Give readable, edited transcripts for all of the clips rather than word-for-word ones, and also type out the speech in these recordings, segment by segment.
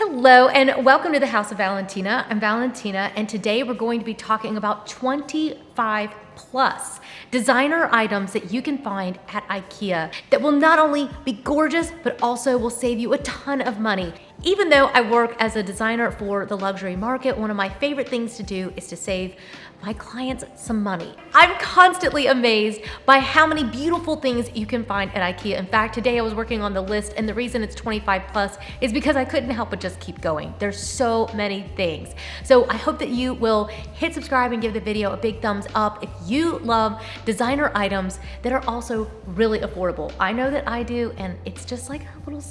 Hello and welcome to the House of Valentina. I'm Valentina and today we're going to be talking about 25 plus designer items that you can find at IKEA that will not only be gorgeous but also will save you a ton of money. Even though I work as a designer for the luxury market, one of my favorite things to do is to save my clients some money. I'm constantly amazed by how many beautiful things you can find at IKEA. In fact, today I was working on the list and the reason it's 25 plus is because I couldn't help but just keep going. There's so many things. So I hope that you will hit subscribe and give the video a big thumbs up if you love designer items that are also really affordable. I know that I do, and it's just like a little,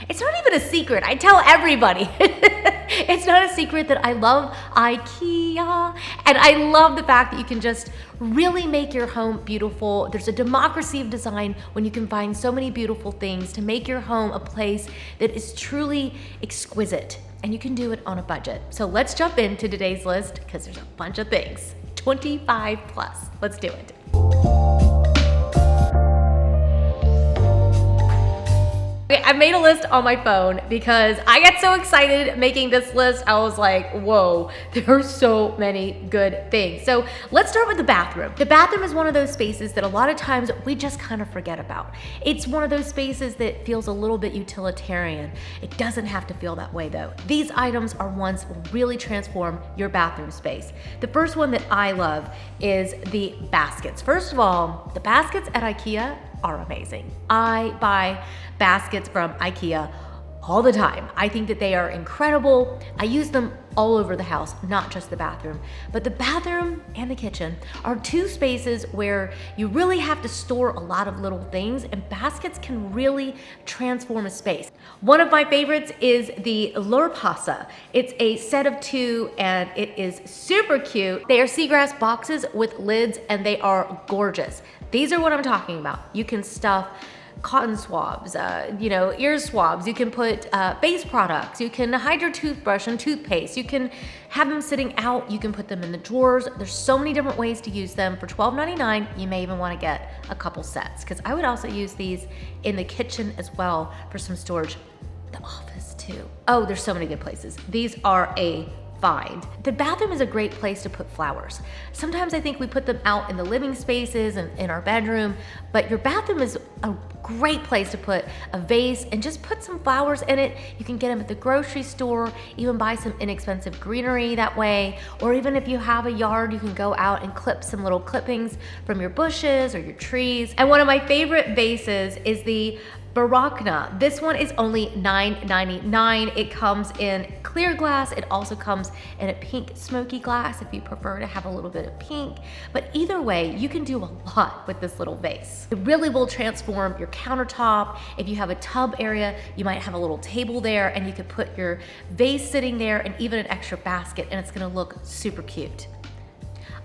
it's not even a secret. I tell everybody. It's not a secret that I love IKEA, and I love the fact that you can just really make your home beautiful. There's a democracy of design when you can find so many beautiful things to make your home a place that is truly exquisite, and you can do it on a budget. So let's jump into today's list because there's a bunch of things. 25 plus. Let's do it. Okay, I made a list on my phone because I got so excited making this list. I was like, whoa, there are so many good things. So let's start with the bathroom. The bathroom is one of those spaces that a lot of times we just kind of forget about. It's one of those spaces that feels a little bit utilitarian. It doesn't have to feel that way though. These items are ones that will really transform your bathroom space. The first one that I love is the baskets. First of all, the baskets at IKEA are amazing. I buy baskets from IKEA all the time. I think that they are incredible. I use them all over the house, not just the bathroom. But the bathroom and the kitchen are two spaces where you really have to store a lot of little things, and baskets can really transform a space. One of my favorites is the Lurpasa. It's a set of two and it is super cute. They are seagrass boxes with lids and they are gorgeous. These are what I'm talking about. You can stuff cotton swabs, ear swabs. You can put face products. You can hide your toothbrush and toothpaste. You can have them sitting out. You can put them in the drawers. There's so many different ways to use them. For $12.99, you may even want to get a couple sets because I would also use these in the kitchen as well for some storage. The office too. Oh, there's so many good places. These are a find. The bathroom is a great place to put flowers. Sometimes I think we put them out in the living spaces and in our bedroom, but your bathroom is a great place to put a vase and just put some flowers in it. You can get them at the grocery store, even buy some inexpensive greenery that way, or even if you have a yard, you can go out and clip some little clippings from your bushes or your trees. And one of my favorite vases is the Barakna. This one is only $9.99. It comes in clear glass. It also comes in a pink smoky glass if you prefer to have a little bit of pink. But either way, you can do a lot with this little vase. It really will transform your countertop. If you have a tub area, you might have a little table there and you could put your vase sitting there and even an extra basket, and it's gonna look super cute.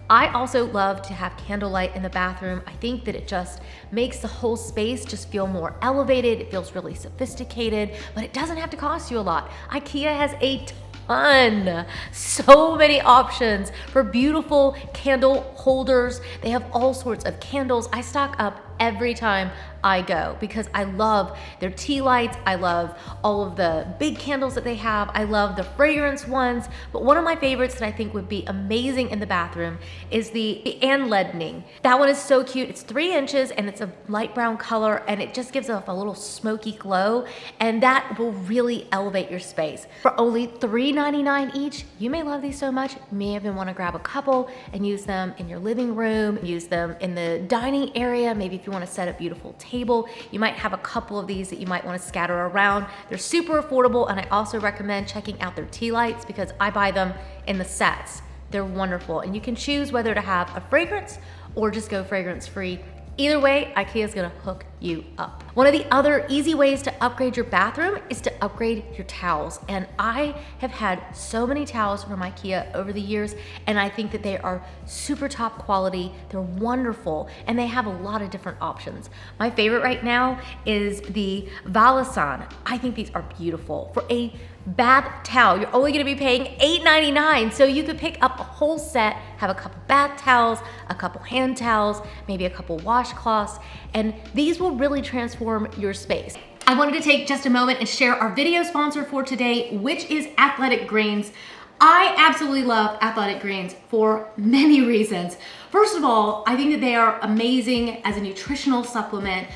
I also love to have candlelight in the bathroom. I think that it just makes the whole space just feel more elevated. It feels really sophisticated, but it doesn't have to cost you a lot. IKEA has a ton, so many options for beautiful candle holders. They have all sorts of candles. I stock up every time I go because I love their tea lights. I love all of the big candles that they have. I love the fragrance ones, but one of my favorites that I think would be amazing in the bathroom is the anledning. That one is so cute. It's 3 inches and it's a light brown color and it just gives off a little smoky glow, and that will really elevate your space. For only $3.99 each, you may love these so much, you may even want to grab a couple and use them in your living room, use them in the dining area. Maybe if you want to set a beautiful table, you might have a couple of these that you might want to scatter around. They're super affordable, and I also recommend checking out their tea lights because I buy them in the sets. They're wonderful, and you can choose whether to have a fragrance or just go fragrance free. Either way, IKEA is gonna hook you up. One of the other easy ways to upgrade your bathroom is to upgrade your towels. And I have had so many towels from IKEA over the years, and I think that they are super top quality. They're wonderful, and they have a lot of different options. My favorite right now is the Valasan. I think these are beautiful. For a bath towel, you're only gonna be paying $8.99, so you could pick up a whole set, have a couple bath towels, a couple hand towels, maybe a couple washcloths, and these will really transform your space. I wanted to take just a moment and share our video sponsor for today, which is Athletic Greens. I absolutely love Athletic Greens for many reasons. First of all, I think that they are amazing as a nutritional supplement.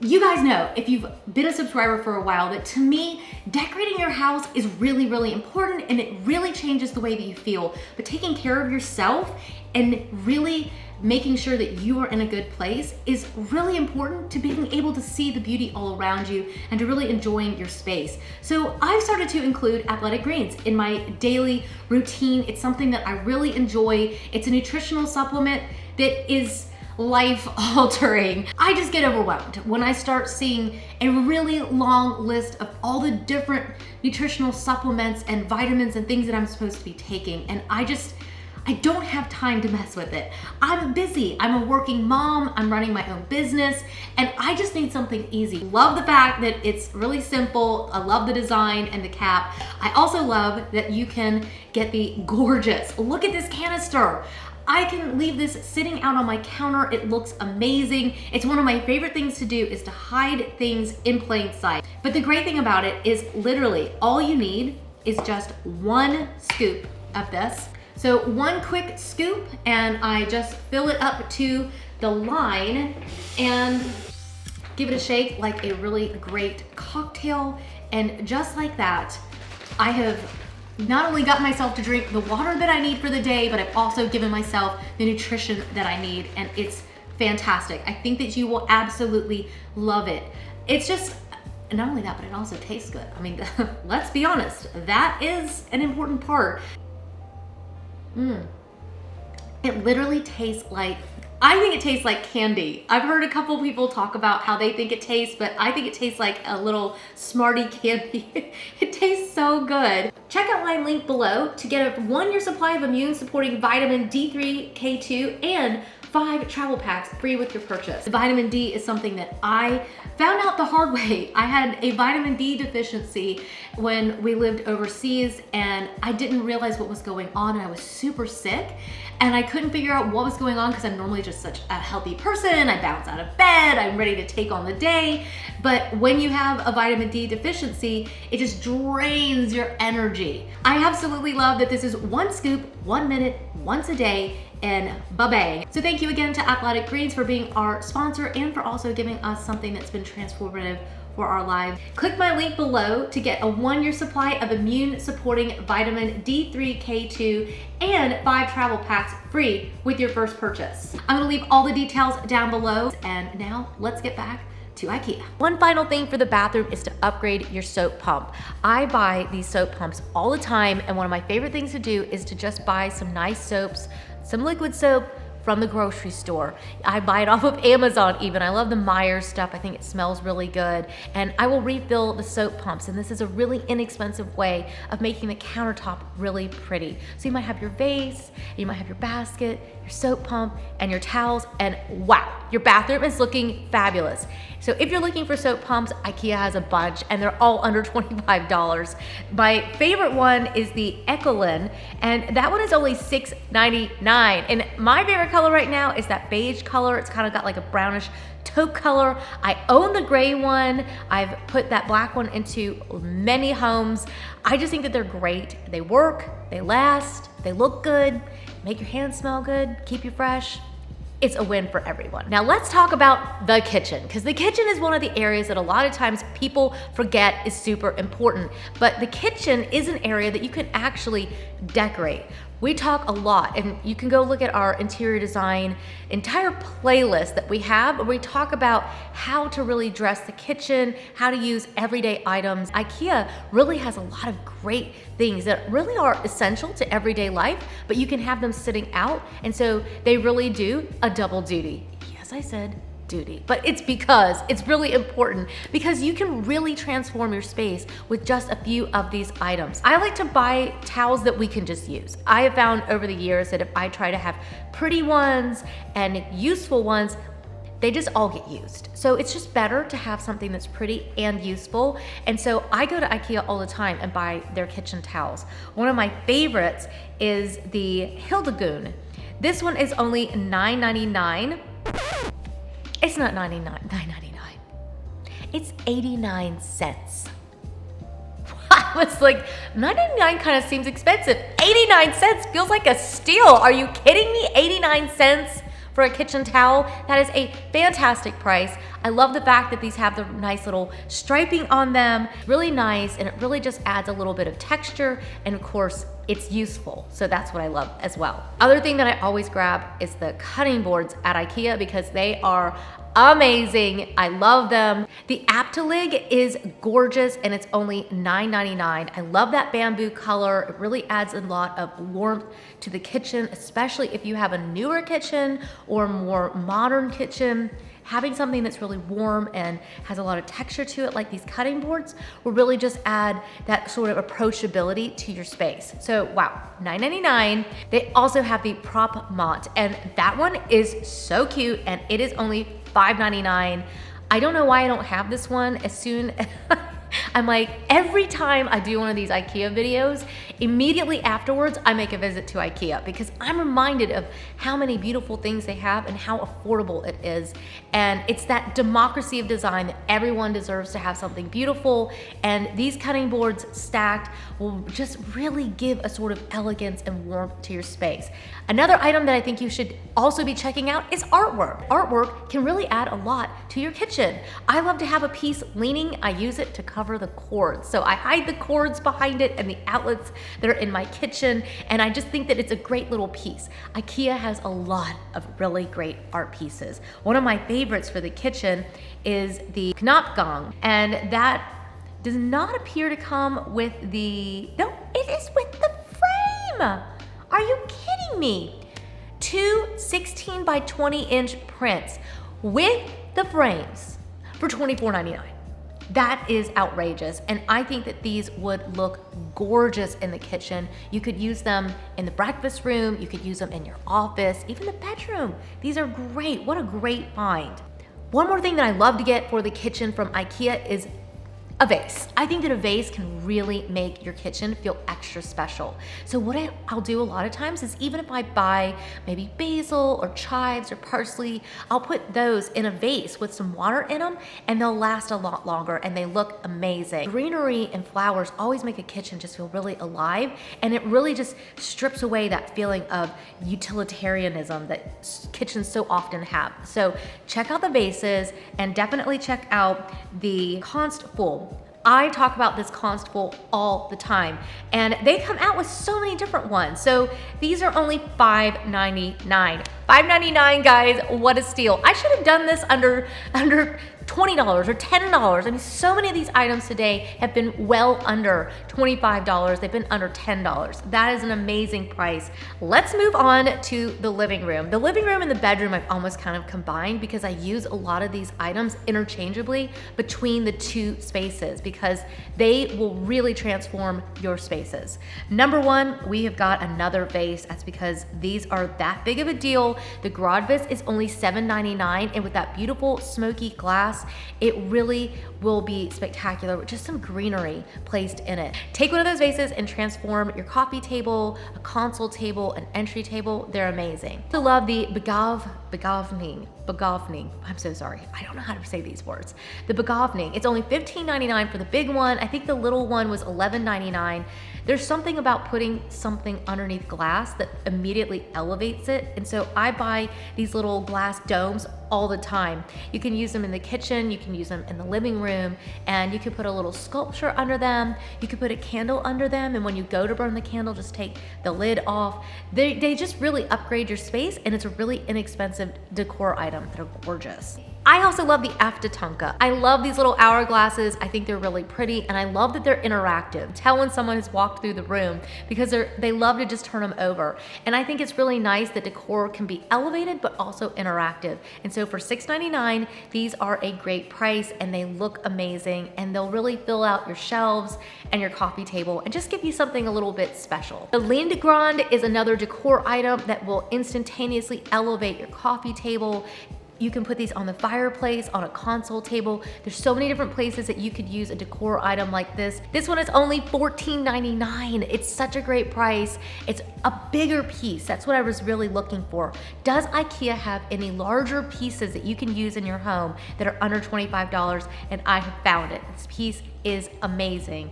You guys know, if you've been a subscriber for a while, that to me, decorating your house is really, really important, and it really changes the way that you feel. But taking care of yourself and really making sure that you are in a good place is really important to being able to see the beauty all around you and to really enjoying your space. So I've started to include Athletic Greens in my daily routine. It's something that I really enjoy. It's a nutritional supplement that is life altering. I just get overwhelmed when I start seeing a really long list of all the different nutritional supplements and vitamins and things that I'm supposed to be taking, and I don't have time to mess with it. I'm busy, I'm a working mom, I'm running my own business, and I just need something easy. Love the fact that it's really simple. I love the design and the cap. I also love that you can get the gorgeous, look at this canister. I can leave this sitting out on my counter. It looks amazing. It's one of my favorite things to do is to hide things in plain sight. But the great thing about it is literally all you need is just one scoop of this. So one quick scoop, and I just fill it up to the line and give it a shake like a really great cocktail. And just like that, I have not only got myself to drink the water that I need for the day, but I've also given myself the nutrition that I need, and it's fantastic. I think that you will absolutely love it. It's just, not only that, but it also tastes good. I mean, let's be honest, that is an important part. It literally tastes like, I think it tastes like candy. I've heard a couple people talk about how they think it tastes, but I think it tastes like a little Smartie candy. It tastes so good. Check out my link below to get a 1-year supply of immune supporting vitamin D3, K2, and 5 travel packs free with your purchase. The vitamin D is something that I found out the hard way. I had a vitamin D deficiency when we lived overseas, and I didn't realize what was going on, and I was super sick, and I couldn't figure out what was going on because I'm normally just such a healthy person. I bounce out of bed, I'm ready to take on the day. But when you have a vitamin D deficiency, it just drains your energy. I absolutely love that this is 1 scoop, 1 minute, once a day, and ba-bang. So thank you again to Athletic Greens for being our sponsor and for also giving us something that's been transformative for our lives. Click my link below to get a 1-year supply of immune supporting vitamin D3, K2, and 5 travel packs free with your first purchase. I'm gonna leave all the details down below, and now let's get back to IKEA. One final thing for the bathroom is to upgrade your soap pump. I buy these soap pumps all the time, and one of my favorite things to do is to just buy some nice soaps, some liquid soap from the grocery store. I buy it off of Amazon even. I love the Myers stuff. I think it smells really good. And I will refill the soap pumps. And this is a really inexpensive way of making the countertop really pretty. So you might have your vase, you might have your basket, your soap pump, and your towels, and wow, your bathroom is looking fabulous. So if you're looking for soap pumps, IKEA has a bunch, and they're all under $25. My favorite one is the Ecolin, and that one is only $6.99. And my favorite color right now is that beige color. It's kind of got like a brownish taupe color. I own the gray one. I've put that black one into many homes. I just think that they're great. They work, they last, they look good, make your hands smell good, keep you fresh. It's a win for everyone. Now let's talk about the kitchen, because the kitchen is one of the areas that a lot of times people forget is super important. But the kitchen is an area that you can actually decorate. We talk a lot, and you can go look at our interior design entire playlist that we have, where we talk about how to really dress the kitchen, how to use everyday items. IKEA really has a lot of great things that really are essential to everyday life, but you can have them sitting out, and so they really do a double duty. Yes, I said duty, but it's because it's really important, because you can really transform your space with just a few of these items. I like to buy towels that we can just use. I have found over the years that if I try to have pretty ones and useful ones, they just all get used. So it's just better to have something that's pretty and useful. And so I go to IKEA all the time and buy their kitchen towels. One of my favorites is the Hildegoon. This one is only $9.99. It's not $9.99. It's 89 cents. I was like, 99 kind of seems expensive. 89 cents feels like a steal. Are you kidding me? 89 cents for a kitchen towel? That is a fantastic price. I love the fact that these have the nice little striping on them. Really nice, and it really just adds a little bit of texture, and of course, it's useful. So that's what I love as well. Other thing that I always grab is the cutting boards at IKEA because they are amazing. I love them. The Aptalig is gorgeous and it's only $9.99. I love that bamboo color. It really adds a lot of warmth to the kitchen, especially if you have a newer kitchen or more modern kitchen. Having something that's really warm and has a lot of texture to it, like these cutting boards, will really just add that sort of approachability to your space. So wow, $9.99. They also have the prop mat, and that one is so cute, and it is only $5.99. I don't know why I don't have this one. As soon I'm like, every time I do one of these IKEA videos, immediately afterwards, I make a visit to IKEA because I'm reminded of how many beautiful things they have and how affordable it is. And it's that democracy of design that everyone deserves to have something beautiful. And these cutting boards stacked will just really give a sort of elegance and warmth to your space. Another item that I think you should also be checking out is artwork. Artwork can really add a lot to your kitchen. I love to have a piece leaning. I use it to cover the cords. So I hide the cords behind it and the outlets that are in my kitchen, and I just think that it's a great little piece. IKEA has a lot of really great art pieces. One of my favorites for the kitchen is the Knopfgang, and that does not appear to come with the, no, it is with the frame. Are you kidding me? Two 16 by 20 inch prints with the frames for $24.99. That is outrageous, and I think that these would look gorgeous in the kitchen. You could use them in the breakfast room, you could use them in your office, even the bedroom. These are great. What a great find. One more thing that I love to get for the kitchen from IKEA is a vase. I think that a vase can really make your kitchen feel extra special. So what I'll do a lot of times is, even if I buy maybe basil or chives or parsley, I'll put those in a vase with some water in them, and they'll last a lot longer and they look amazing. Greenery and flowers always make a kitchen just feel really alive, and it really just strips away that feeling of utilitarianism that kitchens so often have. So check out the vases, and definitely check out the Constable. I talk about this Constable all the time, and they come out with so many different ones. So these are only $5.99. $5.99, guys, what a steal. I should have done this under $20 or $10. I mean, so many of these items today have been well under $25. They've been under $10. That is an amazing price. Let's move on to the living room. The living room and the bedroom I've almost kind of combined because I use a lot of these items interchangeably between the two spaces because they will really transform your spaces. Number one, we have got another vase. That's because these are that big of a deal. The garage vase is only $7.99, and with that beautiful smoky glass, it really will be spectacular with just some greenery placed in it. Take one of those vases and transform your coffee table, a console table, an entry table. They're amazing. I love the begavning. I'm so sorry. I don't know how to say these words. The begavning. It's only $15.99 for the big one. I think the little one was $11.99. There's something about putting something underneath glass that immediately elevates it. And so I buy these little glass domes all the time. You can use them in the kitchen, you can use them in the living room, and you can put a little sculpture under them. You can put a candle under them, and when you go to burn the candle, just take the lid off. They just really upgrade your space, and it's a really inexpensive decor item that are gorgeous. I also love the Eftetanke. I love these little hourglasses. I think they're really pretty, and I love that they're interactive. Tell when someone has walked through the room because they love to just turn them over. And I think it's really nice that decor can be elevated but also interactive. And so for $6.99, these are a great price, and they look amazing, and they'll really fill out your shelves and your coffee table and just give you something a little bit special. The Lindegrand is another decor item that will instantaneously elevate your coffee table. You can put these on the fireplace, on a console table. There's so many different places that you could use a decor item like this. This one is only $14.99. It's such a great price. It's a bigger piece. That's what I was really looking for. Does IKEA have any larger pieces that you can use in your home that are under $25? And I have found it. This piece is amazing.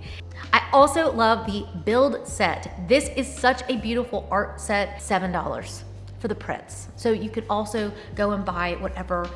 I also love the build set. This is such a beautiful art set, $7 for the prints. So you could also go and buy whatever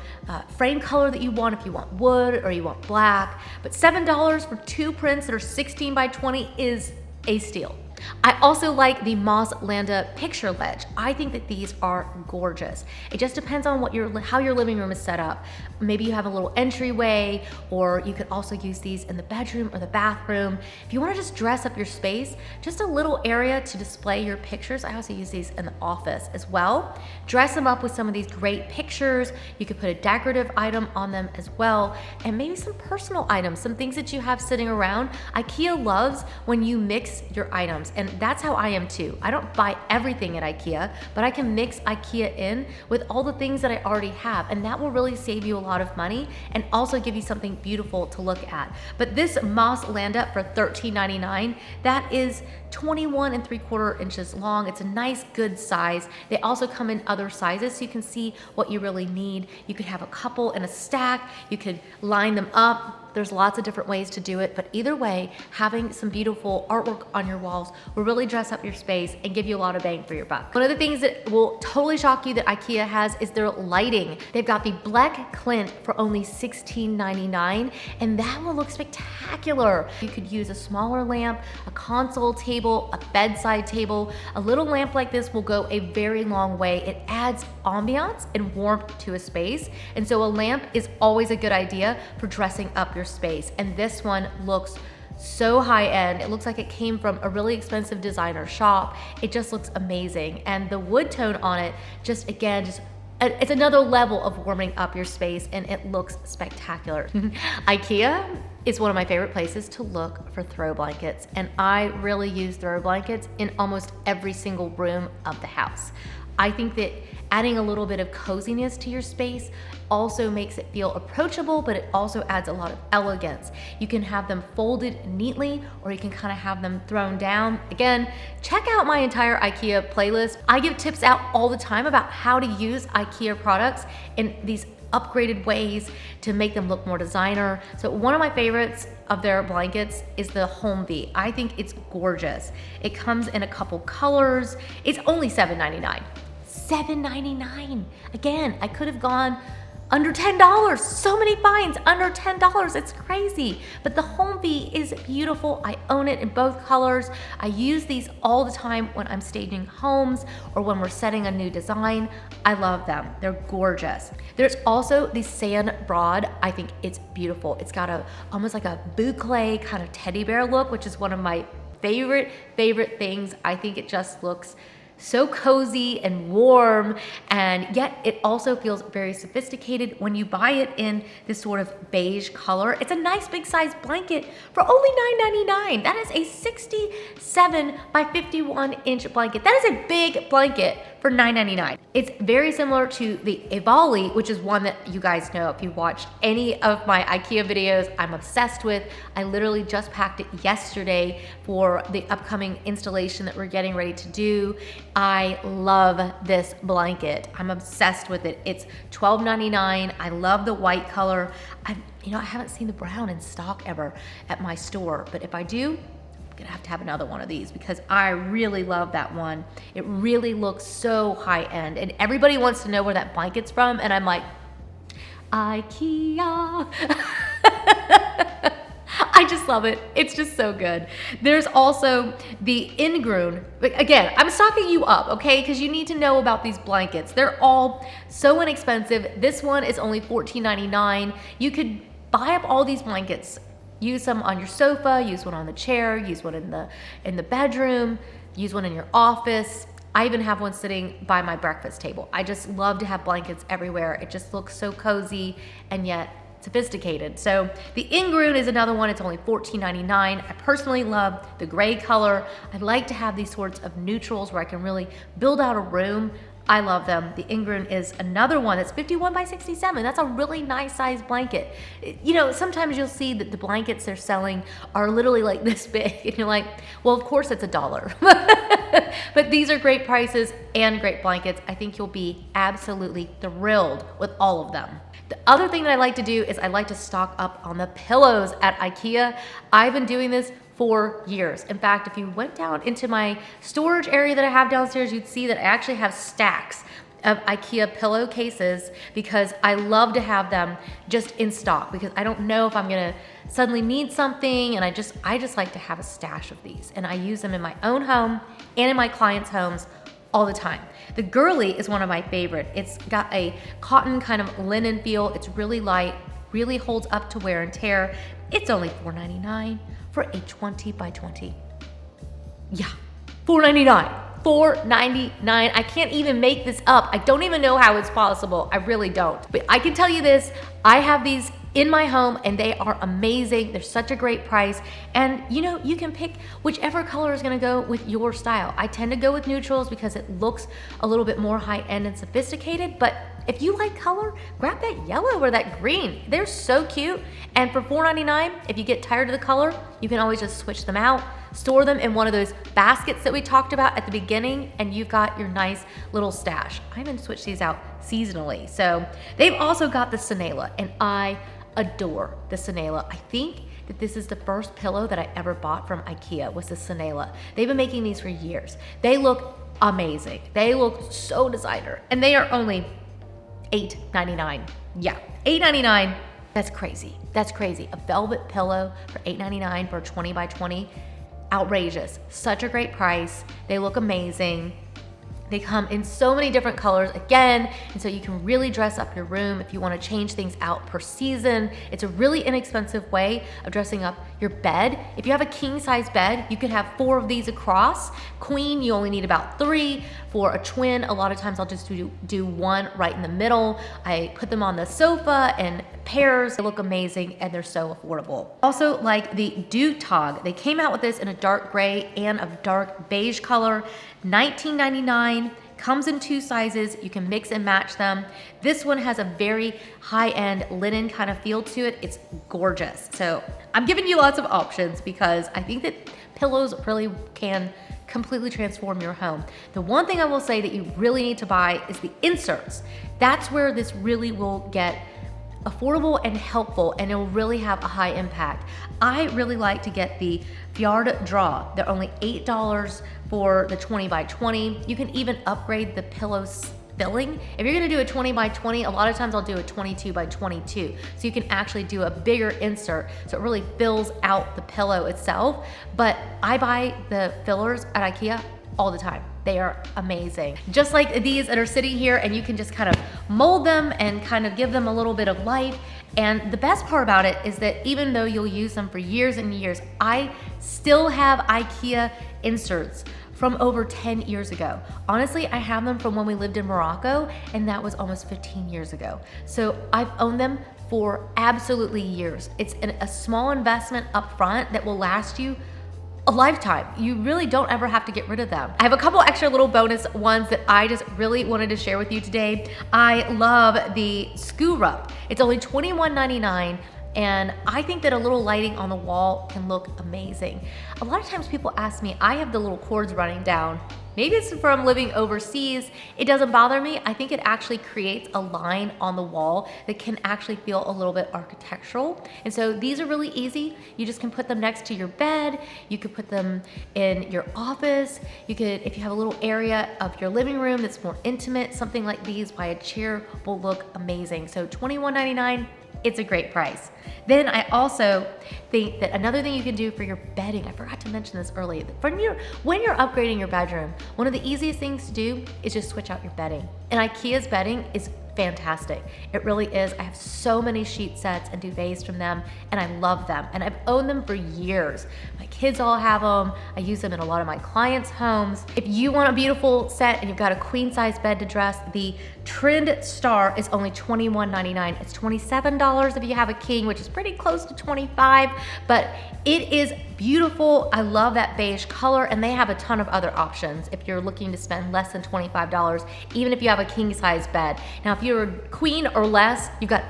frame color that you want, if you want wood or you want black, but $7 for 2 prints that are 16 by 20 is a steal. I also like the Moss Landa picture ledge. I think that these are gorgeous. It just depends on how your living room is set up. Maybe you have a little entryway, or you could also use these in the bedroom or the bathroom. If you want to just dress up your space, just a little area to display your pictures. I also use these in the office as well. Dress them up with some of these great pictures. You could put a decorative item on them as well, and maybe some personal items, some things that you have sitting around. IKEA loves when you mix your items, and that's how I am too. I don't buy everything at IKEA, but I can mix IKEA in with all the things that I already have, and that will really save you a lot of money and also give you something beautiful to look at. But this Moss Landa for $13.99, that is 21 3/4 inches long. It's a nice, good size. They also come in other sizes, so you can see what you really need. You could have a couple in a stack. You could line them up. There's lots of different ways to do it, but either way, having some beautiful artwork on your walls will really dress up your space and give you a lot of bang for your buck. One of the things that will totally shock you that IKEA has is their lighting. They've got the black Clint for only $16.99, and that will look spectacular. You could use a smaller lamp, a console table, a bedside table. A little lamp like this will go a very long way. It adds ambiance and warmth to a space, and so a lamp is always a good idea for dressing up your space. And this one looks so high end. It looks like it came from a really expensive designer shop. It just looks amazing. And the wood tone on it, just again, it's another level of warming up your space, and it looks spectacular. IKEA is one of my favorite places to look for throw blankets, and I really use throw blankets in almost every single room of the house. I think that adding a little bit of coziness to your space also makes it feel approachable, but it also adds a lot of elegance. You can have them folded neatly, or you can kind of have them thrown down. Again, check out my entire IKEA playlist. I give tips out all the time about how to use IKEA products in these upgraded ways to make them look more designer. So one of my favorites of their blankets is the Homebee. I think it's gorgeous. It comes in a couple colors. It's only $7.99. $7.99. Again, I could have gone under $10. So many finds under $10. It's crazy. But the Homebee is beautiful. I own it in both colors. I use these all the time when I'm staging homes or when we're setting a new design. I love them. They're gorgeous. There's also the Sand Broad. I think it's beautiful. It's got almost like a boucle kind of teddy bear look, which is one of my favorite things. I think it just looks so cozy and warm, and yet it also feels very sophisticated when you buy it in this sort of beige color. It's a nice big size blanket for only $9.99. That is a 67 by 51 inch blanket. That is a big blanket for $9.99. It's very similar to the Evali, which is one that you guys know if you watched any of my IKEA videos, I'm obsessed with. I literally just packed it yesterday for the upcoming installation that we're getting ready to do. I love this blanket. I'm obsessed with it. It's $12.99. I love the white color. I haven't seen the brown in stock ever at my store, but if I do, I'm gonna have to have another one of these because I really love that one. It really looks so high end, and everybody wants to know where that blanket's from, and I'm like, IKEA. I just love it. It's just so good. There's also the Ingroon. Again, I'm stocking you up, okay? Because you need to know about these blankets. They're all so inexpensive. This one is only $14.99. You could buy up all these blankets. Use some on your sofa, use one on the chair, use one in the bedroom, use one in your office. I even have one sitting by my breakfast table. I just love to have blankets everywhere. It just looks so cozy and yet sophisticated. So the Ingroon is another one. It's only $14.99. I personally love the gray color. I like to have these sorts of neutrals where I can really build out a room. I love them. The Ingram is another one that's 51 by 67. That's a really nice size blanket. You know, sometimes you'll see that the blankets they're selling are literally like this big, and you're like, well, of course it's $1. But these are great prices and great blankets. I think you'll be absolutely thrilled with all of them. The other thing that I like to do is I like to stock up on the pillows at IKEA. I've been doing this for years. In fact, if you went down into my storage area that I have downstairs, you'd see that I actually have stacks of IKEA pillowcases because I love to have them just in stock because I don't know if I'm gonna suddenly need something, and I just like to have a stash of these, and I use them in my own home and in my clients' homes all the time. The Girly is one of my favorite. It's got a cotton kind of linen feel. It's really light, really holds up to wear and tear. It's only $4.99 for a 20 by 20. Yeah, $4.99. $4.99. I can't even make this up. I don't even know how it's possible. I really don't. But I can tell you this, I have these in my home and they are amazing. They're such a great price. And you know, you can pick whichever color is gonna go with your style. I tend to go with neutrals because it looks a little bit more high-end and sophisticated, but if you like color, grab that yellow or that green. They're so cute. And for $4.99, if you get tired of the color, you can always just switch them out, store them in one of those baskets that we talked about at the beginning, and you've got your nice little stash. I even switch these out seasonally. So they've also got the Sinela, and I adore the Sinela. I think that this is the first pillow that I ever bought from IKEA was the Sinela. They've been making these for years. They look amazing. They look so designer, and they are only $8.99. Yeah, $8.99. That's crazy. That's crazy. A velvet pillow for $8.99 for a 20 by 20. Outrageous. Such a great price. They look amazing. They come in so many different colors again, and so you can really dress up your room if you want to change things out per season. It's a really inexpensive way of dressing up your bed. If you have a king size bed, you could have 4 of these across. Queen, you only need about 3. For a twin, a lot of times I'll just do one right in the middle. I put them on the sofa in pairs. They look amazing and they're so affordable. Also, like the Dutog, they came out with this in a dark gray and a dark beige color. $19.99, comes in 2 sizes. You can mix and match them. This one has a very high-end linen kind of feel to it. It's gorgeous. So I'm giving you lots of options because I think that pillows really can completely transform your home. The one thing I will say that you really need to buy is the inserts. That's where this really will get affordable and helpful, and it will really have a high impact. I really like to get the Fjord Draw. They're only $8 for the 20 by 20. You can even upgrade the pillows filling. If you're gonna do a 20 by 20, a lot of times I'll do a 22 by 22. So you can actually do a bigger insert so it really fills out the pillow itself. But I buy the fillers at IKEA all the time. They are amazing. Just like these that are sitting here, and you can just kind of mold them and kind of give them a little bit of life. And the best part about it is that even though you'll use them for years and years, I still have IKEA inserts from over 10 years ago. Honestly, I have them from when we lived in Morocco, and that was almost 15 years ago. So I've owned them for absolutely years. It's a small investment up front that will last you a lifetime. You really don't ever have to get rid of them. I have a couple extra little bonus ones that I just really wanted to share with you today. I love the Screw-Up. It's only $21.99. And I think that a little lighting on the wall can look amazing. A lot of times people ask me, I have the little cords running down. Maybe it's from living overseas. It doesn't bother me. I think it actually creates a line on the wall that can actually feel a little bit architectural. And so these are really easy. You just can put them next to your bed. You could put them in your office. You could, if you have a little area of your living room that's more intimate, something like these by a chair will look amazing. So $21.99. It's a great price. Then I also think that another thing you can do for your bedding, I forgot to mention this earlier, when you're upgrading your bedroom, one of the easiest things to do is just switch out your bedding. And IKEA's bedding is fantastic. It really is. I have so many sheet sets and duvets from them, and I love them. And I've owned them for years. My kids all have them. I use them in a lot of my clients' homes. If you want a beautiful set and you've got a queen size bed to dress, the Trend Star is only $21.99. It's $27 if you have a king, which is pretty close to $25, but it is beautiful. I love that beige color, and they have a ton of other options if you're looking to spend less than $25, even if you have a king size bed. Now, if you're a queen or less, you've got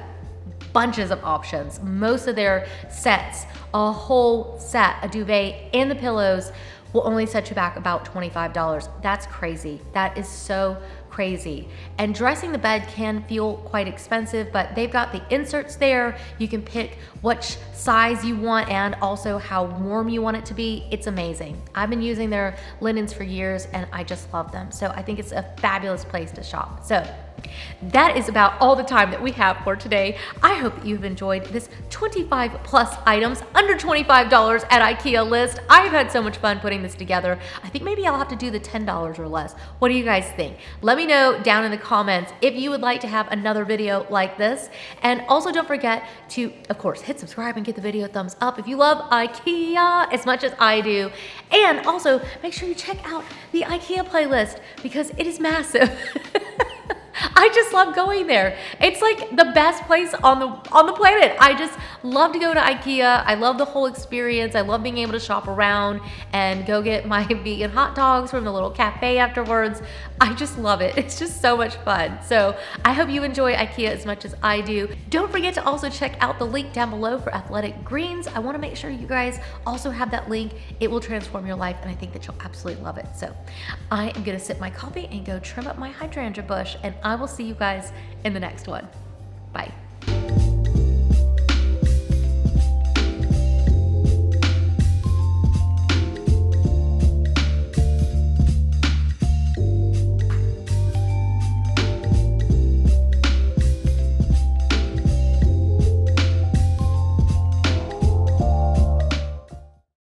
bunches of options. Most of their sets, a whole set, a duvet and the pillows, will only set you back about $25. That's crazy. That is so crazy. And dressing the bed can feel quite expensive, but they've got the inserts there. You can pick which size you want and also how warm you want it to be. It's amazing. I've been using their linens for years and I just love them. So I think it's a fabulous place to shop. So that is about all the time that we have for today. I hope that you've enjoyed this 25 plus items under $25 at IKEA list. I've had so much fun putting this together. I think maybe I'll have to do the $10 or less. What do you guys think? Let me know down in the comments if you would like to have another video like this. And also don't forget to, of course, hit subscribe and give the video a thumbs up if you love IKEA as much as I do. And also make sure you check out the IKEA playlist because it is massive. I just love going there. It's like the best place on the planet. I just love to go to IKEA. I love the whole experience. I love being able to shop around and go get my vegan hot dogs from the little cafe afterwards. I just love it. It's just so much fun. So I hope you enjoy IKEA as much as I do. Don't forget to also check out the link down below for athletic greens. I want to make sure you guys also have that link. It will transform your life and I think that you'll absolutely love it. So I am going to sip my coffee and go trim up my hydrangea bush, and I will see you guys in the next one. Bye.